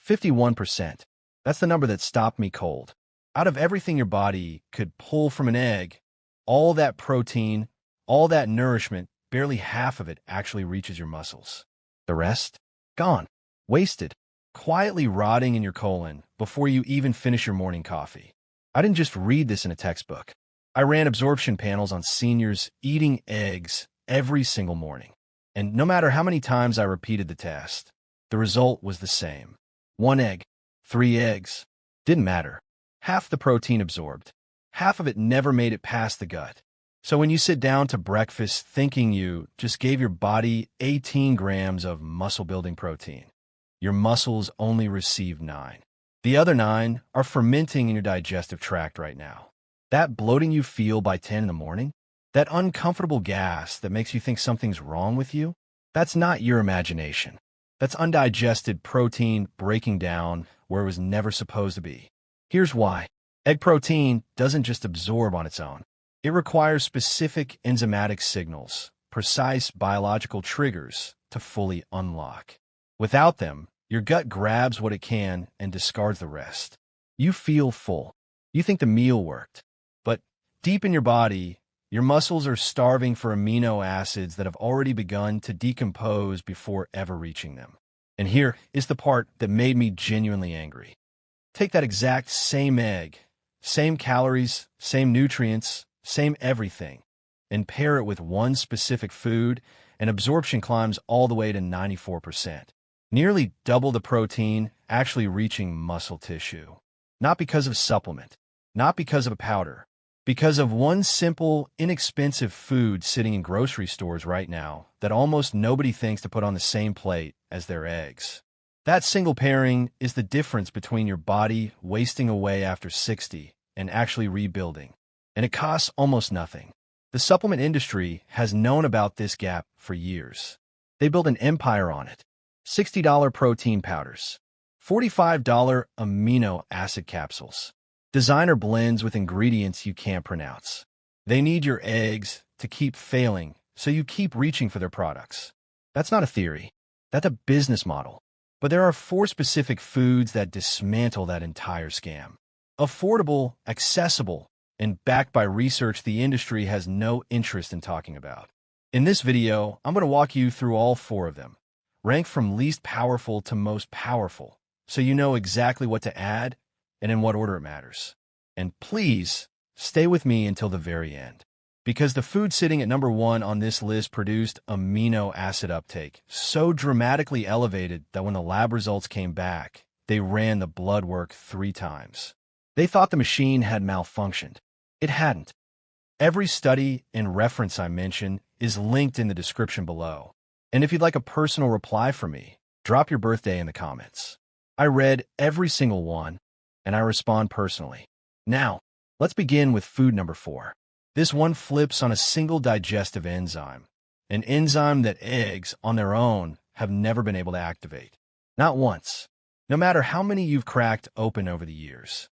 51%. That's the number that stopped me cold. Out of everything your body could pull from an egg, all that protein, all that nourishment, barely half of it actually reaches your muscles. The rest? Gone. Wasted. Quietly rotting in your colon before you even finish your morning coffee. I didn't just read this in a textbook. I ran absorption panels on seniors eating eggs every single morning. And no matter how many times I repeated the test, the result was the same. 1 egg, 3 eggs. Didn't matter. Half the protein absorbed. Half of it never made it past the gut. So when you sit down to breakfast thinking you just gave your body 18 grams of muscle-building protein, your muscles only receive 9. The other 9 are fermenting in your digestive tract right now. That bloating you feel by 10 in the morning, that uncomfortable gas that makes you think something's wrong with you, that's not your imagination. That's undigested protein breaking down where it was never supposed to be. Here's why. Egg protein doesn't just absorb on its own. It requires specific enzymatic signals, precise biological triggers to fully unlock. Without them, your gut grabs what it can and discards the rest. You feel full. You think the meal worked. But deep in your body, your muscles are starving for amino acids that have already begun to decompose before ever reaching them. And here is the part that made me genuinely angry. Take that exact same egg, same calories, same nutrients, same everything, and pair it with one specific food, and absorption climbs all the way to 94%. Nearly double the protein actually reaching muscle tissue. Not because of supplement, not because of a powder, because of one simple, inexpensive food sitting in grocery stores right now that almost nobody thinks to put on the same plate as their eggs. That single pairing is the difference between your body wasting away after 60 and actually rebuilding. And it costs almost nothing. The supplement industry has known about this gap for years. They built an empire on it. $60 protein powders, $45 amino acid capsules, designer blends with ingredients you can't pronounce. They need your eggs to keep failing, so you keep reaching for their products. That's not a theory. That's a business model. But there are 4 specific foods that dismantle that entire scam. Affordable, accessible, and backed by research the industry has no interest in talking about. In this video, I'm going to walk you through all 4 of them, ranked from least powerful to most powerful, so you know exactly what to add and in what order it matters. And please, stay with me until the very end, because the food sitting at number 1 on this list produced amino acid uptake so dramatically elevated that when the lab results came back, they ran the blood work 3 times. They thought the machine had malfunctioned. It hadn't. Every study and reference I mention is linked in the description below. And if you'd like a personal reply from me, drop your birthday in the comments. I read every single one, and I respond personally. Now, let's begin with food number 4. This one flips on a single digestive enzyme, an enzyme that eggs on their own have never been able to activate. Not once, no matter how many you've cracked open over the years.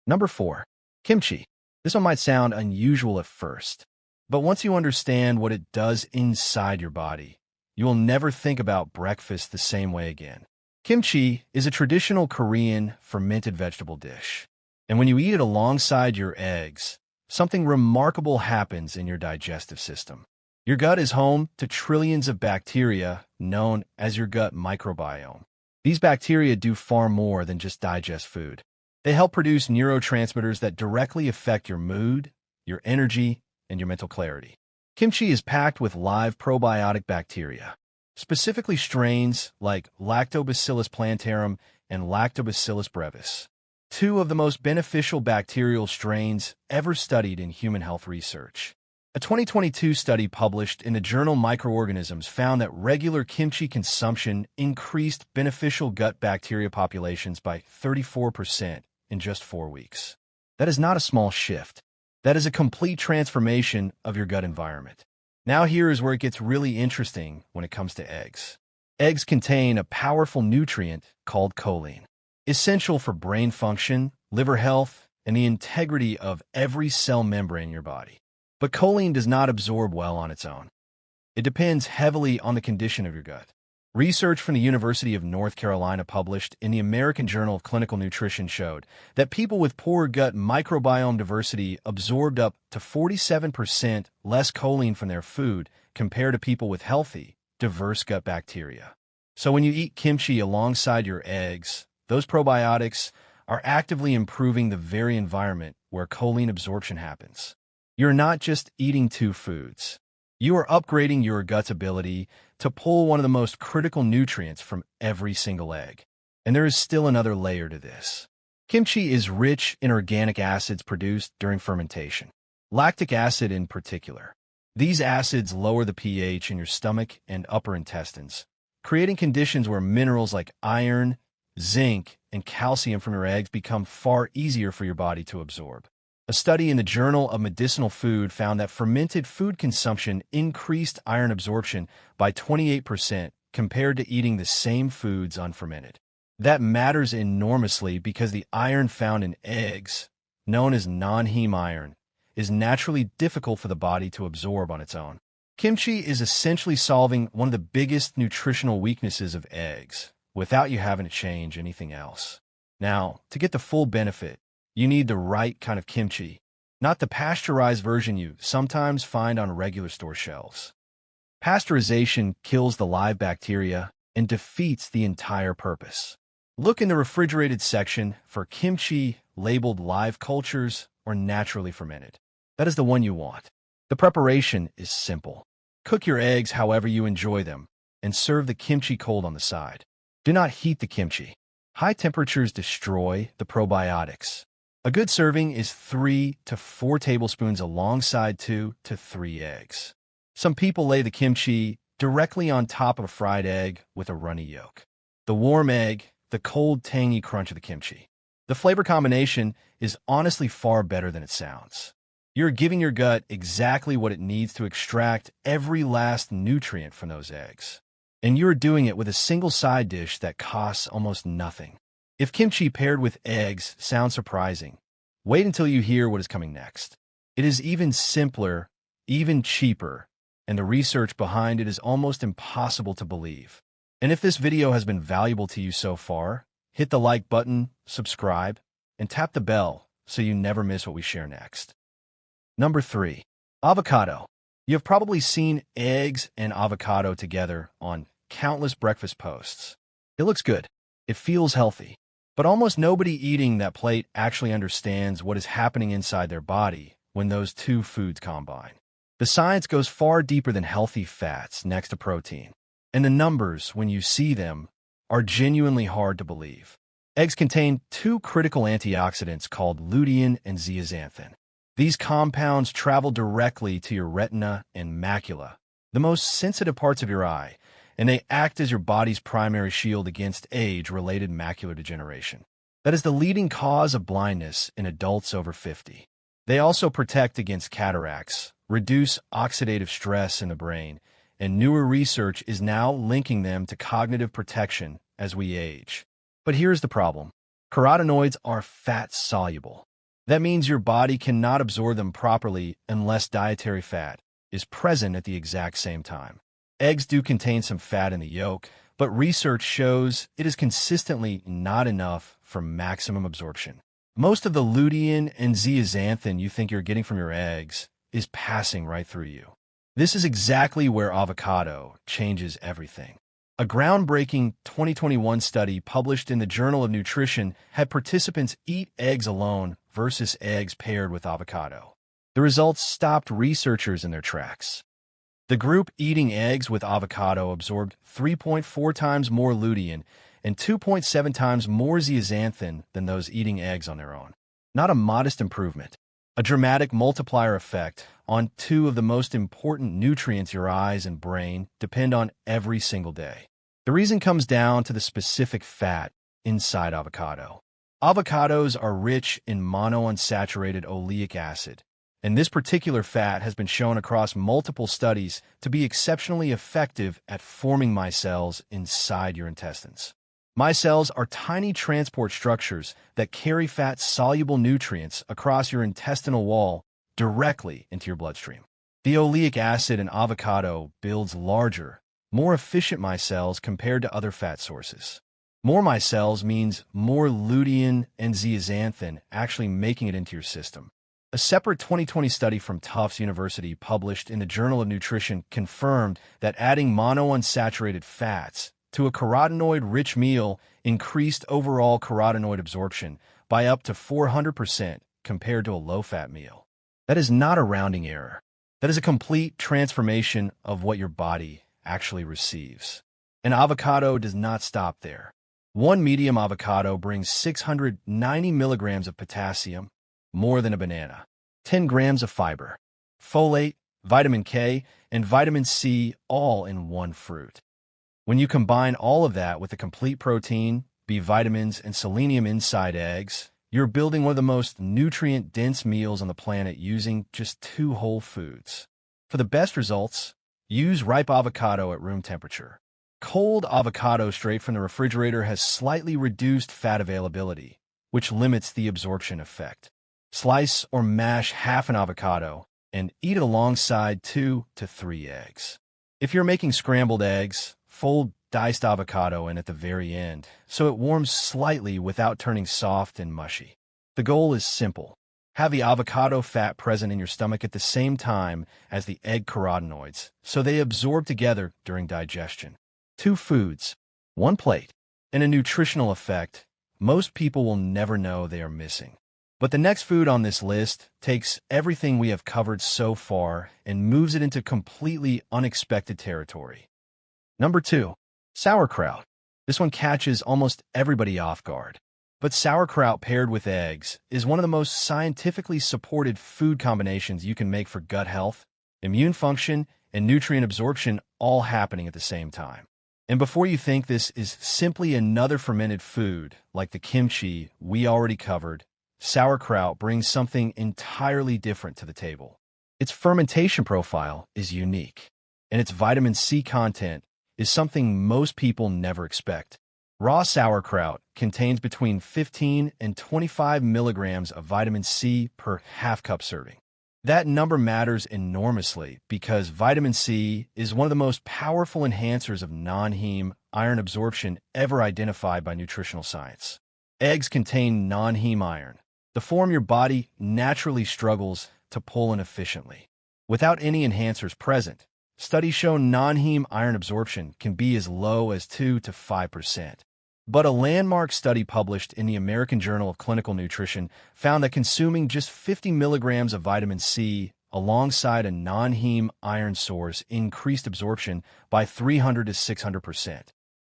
Number 4, kimchi. This one might sound unusual at first, but once you understand what it does inside your body, you will never think about breakfast the same way again. Kimchi is a traditional Korean fermented vegetable dish, and when you eat it alongside your eggs, something remarkable happens in your digestive system. Your gut is home to trillions of bacteria known as your gut microbiome. These bacteria do far more than just digest food. They help produce neurotransmitters that directly affect your mood, your energy, and your mental clarity. Kimchi is packed with live probiotic bacteria, specifically strains like Lactobacillus plantarum and Lactobacillus brevis, 2 of the most beneficial bacterial strains ever studied in human health research. A 2022 study published in the journal Microorganisms found that regular kimchi consumption increased beneficial gut bacteria populations by 34% in just 4 weeks. That is not a small shift. That is a complete transformation of your gut environment. Now here is where it gets really interesting when it comes to eggs. Eggs contain a powerful nutrient called choline, essential for brain function, liver health, and the integrity of every cell membrane in your body. But choline does not absorb well on its own. It depends heavily on the condition of your gut. Research from the University of North Carolina published in the American Journal of Clinical Nutrition showed that people with poor gut microbiome diversity absorbed up to 47% less choline from their food compared to people with healthy, diverse gut bacteria. So when you eat kimchi alongside your eggs, those probiotics are actively improving the very environment where choline absorption happens. You're not just eating two foods. You are upgrading your gut's ability to pull one of the most critical nutrients from every single egg. And there is still another layer to this. Kimchi is rich in organic acids produced during fermentation, lactic acid in particular. These acids lower the pH in your stomach and upper intestines, creating conditions where minerals like iron, zinc, and calcium from your eggs become far easier for your body to absorb. A study in the Journal of Medicinal Food found that fermented food consumption increased iron absorption by 28% compared to eating the same foods unfermented. That matters enormously because the iron found in eggs, known as non-heme iron, is naturally difficult for the body to absorb on its own. Kimchi is essentially solving one of the biggest nutritional weaknesses of eggs without you having to change anything else. Now, to get the full benefit, you need the right kind of kimchi, not the pasteurized version you sometimes find on regular store shelves. Pasteurization kills the live bacteria and defeats the entire purpose. Look in the refrigerated section for kimchi labeled live cultures or naturally fermented. That is the one you want. The preparation is simple. Cook your eggs however you enjoy them and serve the kimchi cold on the side. Do not heat the kimchi. High temperatures destroy the probiotics. A good serving is 3 to 4 tablespoons alongside 2 to 3 eggs. Some people lay the kimchi directly on top of a fried egg with a runny yolk. The warm egg, the cold, tangy crunch of the kimchi. The flavor combination is honestly far better than it sounds. You're giving your gut exactly what it needs to extract every last nutrient from those eggs. And you're doing it with a single side dish that costs almost nothing. If kimchi paired with eggs sounds surprising, wait until you hear what is coming next. It is even simpler, even cheaper, and the research behind it is almost impossible to believe. And if this video has been valuable to you so far, hit the like button, subscribe, and tap the bell so you never miss what we share next. Number 3. Avocado. You have probably seen eggs and avocado together on countless breakfast posts. It looks good. It feels healthy. But almost nobody eating that plate actually understands what is happening inside their body when those two foods combine. The science goes far deeper than healthy fats next to protein. And the numbers, when you see them, are genuinely hard to believe. Eggs contain two critical antioxidants called lutein and zeaxanthin. These compounds travel directly to your retina and macula, the most sensitive parts of your eye, and they act as your body's primary shield against age-related macular degeneration. That is the leading cause of blindness in adults over 50. They also protect against cataracts, reduce oxidative stress in the brain, and newer research is now linking them to cognitive protection as we age. But here's the problem. Carotenoids are fat-soluble. That means your body cannot absorb them properly unless dietary fat is present at the exact same time. Eggs do contain some fat in the yolk, but research shows it is consistently not enough for maximum absorption. Most of the lutein and zeaxanthin you think you're getting from your eggs is passing right through you. This is exactly where avocado changes everything. A groundbreaking 2021 study published in the Journal of Nutrition had participants eat eggs alone versus eggs paired with avocado. The results stopped researchers in their tracks. The group eating eggs with avocado absorbed 3.4 times more lutein and 2.7 times more zeaxanthin than those eating eggs on their own. Not a modest improvement, a dramatic multiplier effect on two of the most important nutrients your eyes and brain depend on every single day. The reason comes down to the specific fat inside avocado. Avocados are rich in monounsaturated oleic acid, and this particular fat has been shown across multiple studies to be exceptionally effective at forming micelles inside your intestines. Micelles are tiny transport structures that carry fat-soluble nutrients across your intestinal wall directly into your bloodstream. The oleic acid in avocado builds larger, more efficient micelles compared to other fat sources. More micelles means more lutein and zeaxanthin actually making it into your system. A separate 2020 study from Tufts University published in the Journal of Nutrition confirmed that adding monounsaturated fats to a carotenoid-rich meal increased overall carotenoid absorption by up to 400% compared to a low-fat meal. That is not a rounding error. That is a complete transformation of what your body actually receives. An avocado does not stop there. One medium avocado brings 690 milligrams of potassium, more than a banana, 10 grams of fiber, folate, vitamin K, and vitamin C all in one fruit. When you combine all of that with the complete protein, B vitamins, and selenium inside eggs, you're building one of the most nutrient-dense meals on the planet using just 2 whole foods. For the best results, use ripe avocado at room temperature. Cold avocado straight from the refrigerator has slightly reduced fat availability, which limits the absorption effect. Slice or mash half an avocado and eat it alongside 2 to 3 eggs. If you're making scrambled eggs, fold diced avocado in at the very end so it warms slightly without turning soft and mushy. The goal is simple. Have the avocado fat present in your stomach at the same time as the egg carotenoids so they absorb together during digestion. 2 foods, 1 plate, and a nutritional effect most people will never know they are missing. But the next food on this list takes everything we have covered so far and moves it into completely unexpected territory. Number 2, sauerkraut. This one catches almost everybody off guard. But sauerkraut paired with eggs is one of the most scientifically supported food combinations you can make for gut health, immune function, and nutrient absorption all happening at the same time. And before you think this is simply another fermented food like the kimchi we already covered, sauerkraut brings something entirely different to the table. Its fermentation profile is unique, and its vitamin C content is something most people never expect. Raw sauerkraut contains between 15 and 25 milligrams of vitamin C per half-cup serving. That number matters enormously because vitamin C is one of the most powerful enhancers of non-heme iron absorption ever identified by nutritional science. Eggs contain non-heme iron, the form your body naturally struggles to pull in efficiently. Without any enhancers present, studies show non-heme iron absorption can be as low as 2 to 5%. But a landmark study published in the American Journal of Clinical Nutrition found that consuming just 50 milligrams of vitamin C alongside a non-heme iron source increased absorption by 300 to 600%.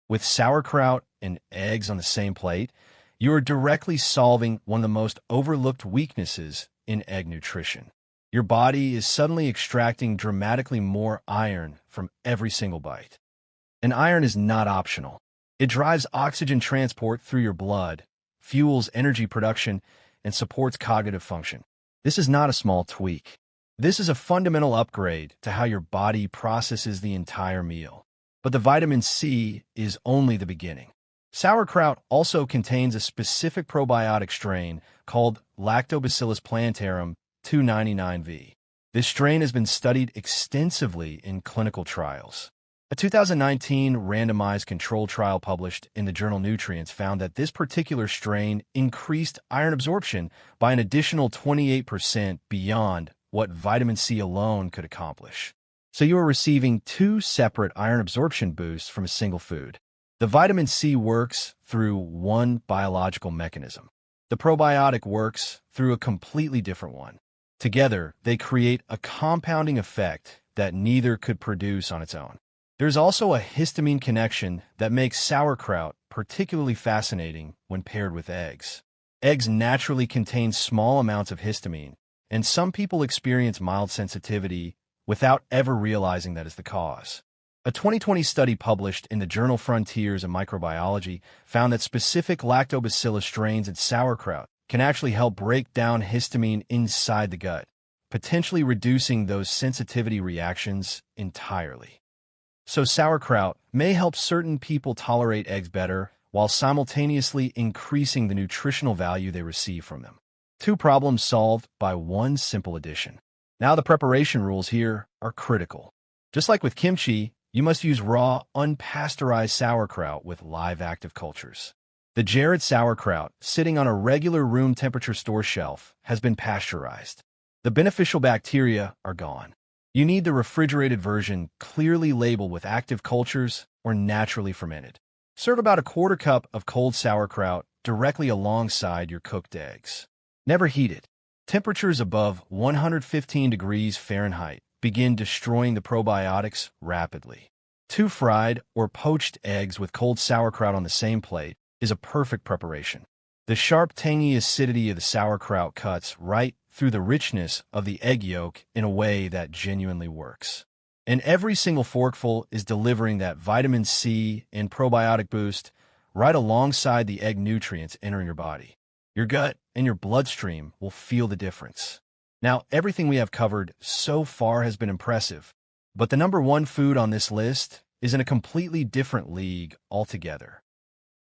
With sauerkraut and eggs on the same plate, you are directly solving one of the most overlooked weaknesses in egg nutrition. Your body is suddenly extracting dramatically more iron from every single bite. And iron is not optional. It drives oxygen transport through your blood, fuels energy production, and supports cognitive function. This is not a small tweak. This is a fundamental upgrade to how your body processes the entire meal. But the vitamin C is only the beginning. Sauerkraut also contains a specific probiotic strain called Lactobacillus plantarum 299V. This strain has been studied extensively in clinical trials. A 2019 randomized controlled trial published in the journal Nutrients found that this particular strain increased iron absorption by an additional 28% beyond what vitamin C alone could accomplish. So you are receiving 2 separate iron absorption boosts from a single food. The vitamin C works through one biological mechanism. The probiotic works through a completely different one. Together, they create a compounding effect that neither could produce on its own. There's also a histamine connection that makes sauerkraut particularly fascinating when paired with eggs. Eggs naturally contain small amounts of histamine, and some people experience mild sensitivity without ever realizing that is the cause. A 2020 study published in the journal Frontiers in Microbiology found that specific lactobacillus strains in sauerkraut can actually help break down histamine inside the gut, potentially reducing those sensitivity reactions entirely. So sauerkraut may help certain people tolerate eggs better while simultaneously increasing the nutritional value they receive from them. 2 problems solved by one simple addition. Now the preparation rules here are critical. Just like with kimchi, you must use raw, unpasteurized sauerkraut with live active cultures. The Jared sauerkraut, sitting on a regular room temperature store shelf, has been pasteurized. The beneficial bacteria are gone. You need the refrigerated version, clearly labeled with active cultures or naturally fermented. Serve about a quarter cup of cold sauerkraut directly alongside your cooked eggs. Never heat it. Temperatures above 115 degrees Fahrenheit begin destroying the probiotics rapidly. 2 fried or poached eggs with cold sauerkraut on the same plate is a perfect preparation. The sharp, tangy acidity of the sauerkraut cuts right through the richness of the egg yolk in a way that genuinely works. And every single forkful is delivering that vitamin C and probiotic boost right alongside the egg nutrients entering your body. Your gut and your bloodstream will feel the difference. Now, everything we have covered so far has been impressive, but the number one food on this list is in a completely different league altogether.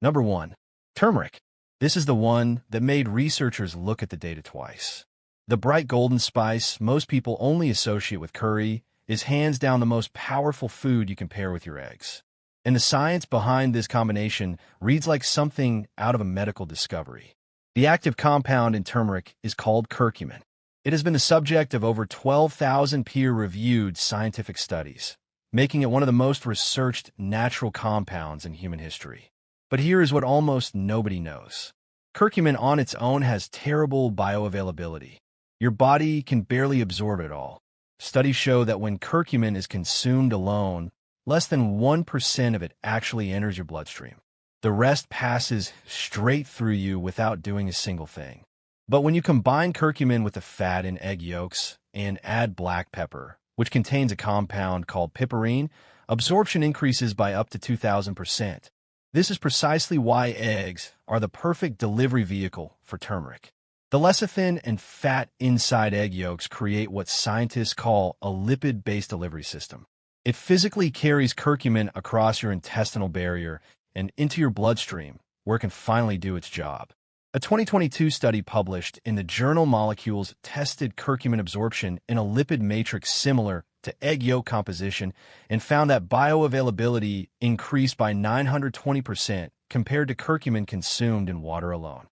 Number 1. Turmeric. This is the one that made researchers look at the data twice. The bright golden spice most people only associate with curry is hands down the most powerful food you can pair with your eggs. And the science behind this combination reads like something out of a medical discovery. The active compound in turmeric is called curcumin. It has been the subject of over 12,000 peer-reviewed scientific studies, making it one of the most researched natural compounds in human history. But here is what almost nobody knows. Curcumin on its own has terrible bioavailability. Your body can barely absorb it all. Studies show that when curcumin is consumed alone, less than 1% of it actually enters your bloodstream. The rest passes straight through you without doing a single thing. But when you combine curcumin with the fat in egg yolks and add black pepper, which contains a compound called piperine, absorption increases by up to 2,000%. This is precisely why eggs are the perfect delivery vehicle for turmeric. The lecithin and fat inside egg yolks create what scientists call a lipid-based delivery system. It physically carries curcumin across your intestinal barrier and into your bloodstream, where it can finally do its job. A 2022 study published in the journal Molecules tested curcumin absorption in a lipid matrix similar to egg yolk composition and found that bioavailability increased by 920% compared to curcumin consumed in water alone.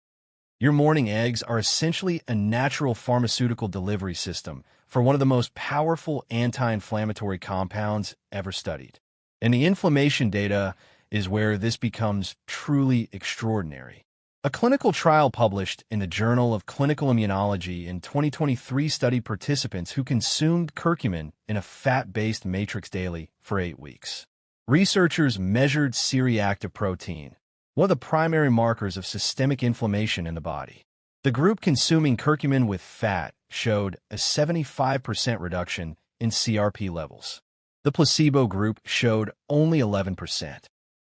Your morning eggs are essentially a natural pharmaceutical delivery system for one of the most powerful anti-inflammatory compounds ever studied. And the inflammation data is where this becomes truly extraordinary. A clinical trial published in the Journal of Clinical Immunology in 2023 studied participants who consumed curcumin in a fat-based matrix daily for 8 weeks. Researchers measured C-reactive protein, one of the primary markers of systemic inflammation in the body. The group consuming curcumin with fat showed a 75% reduction in CRP levels. The placebo group showed only 11%.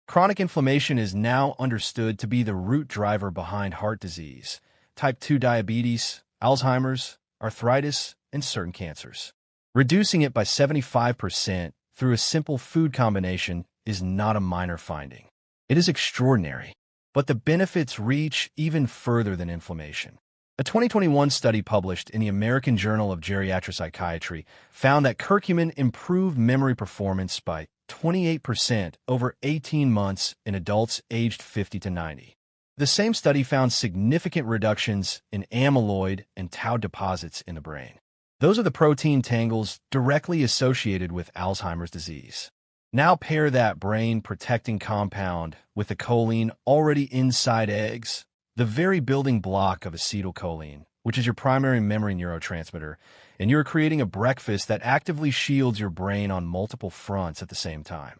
Chronic inflammation is now understood to be the root driver behind heart disease, type 2 diabetes, Alzheimer's, arthritis, and certain cancers. Reducing it by 75% through a simple food combination is not a minor finding. It is extraordinary, but the benefits reach even further than inflammation. A 2021 study published in the American Journal of Geriatric Psychiatry found that curcumin improved memory performance by 28% over 18 months in adults aged 50 to 90. The same study found significant reductions in amyloid and tau deposits in the brain. Those are the protein tangles directly associated with Alzheimer's disease. Now pair that brain-protecting compound with the choline already inside eggs, the very building block of acetylcholine, which is your primary memory neurotransmitter, and you're creating a breakfast that actively shields your brain on multiple fronts at the same time.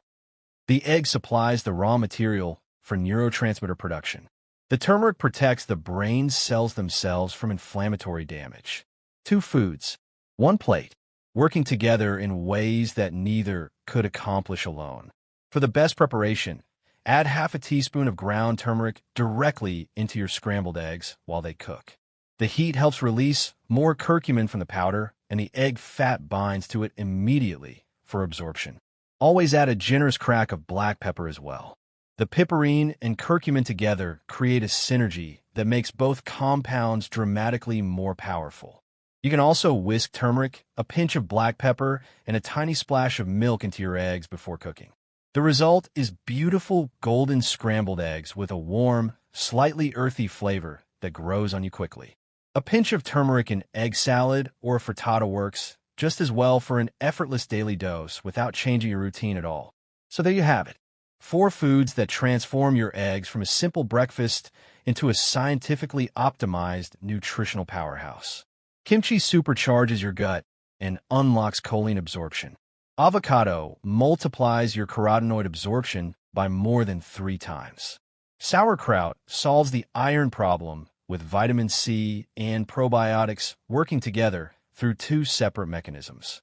The egg supplies the raw material for neurotransmitter production. The turmeric protects the brain's cells themselves from inflammatory damage. 2 foods, 1 plate, working together in ways that neither could accomplish alone. For the best preparation, add half a teaspoon of ground turmeric directly into your scrambled eggs while they cook. The heat helps release more curcumin from the powder, and the egg fat binds to it immediately for absorption. Always add a generous crack of black pepper as well. The piperine and curcumin together create a synergy that makes both compounds dramatically more powerful. You can also whisk turmeric, a pinch of black pepper, and a tiny splash of milk into your eggs before cooking. The result is beautiful golden scrambled eggs with a warm, slightly earthy flavor that grows on you quickly. A pinch of turmeric in egg salad or a frittata works just as well for an effortless daily dose without changing your routine at all. So there you have it. 4 foods that transform your eggs from a simple breakfast into a scientifically optimized nutritional powerhouse. Kimchi supercharges your gut and unlocks choline absorption. Avocado multiplies your carotenoid absorption by more than 3 times. Sauerkraut solves the iron problem with vitamin C and probiotics working together through 2 separate mechanisms.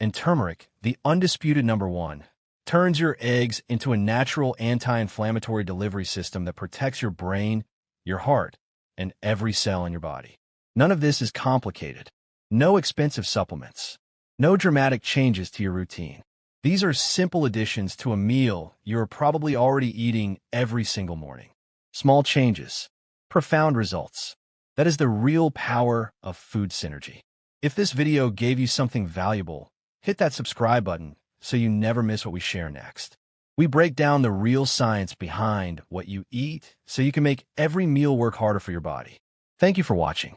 And turmeric, the undisputed number 1, turns your eggs into a natural anti-inflammatory delivery system that protects your brain, your heart, and every cell in your body. None of this is complicated. No expensive supplements. No dramatic changes to your routine. These are simple additions to a meal you're probably already eating every single morning. Small changes, profound results. That is the real power of food synergy. If this video gave you something valuable, hit that subscribe button so you never miss what we share next. We break down the real science behind what you eat so you can make every meal work harder for your body. Thank you for watching.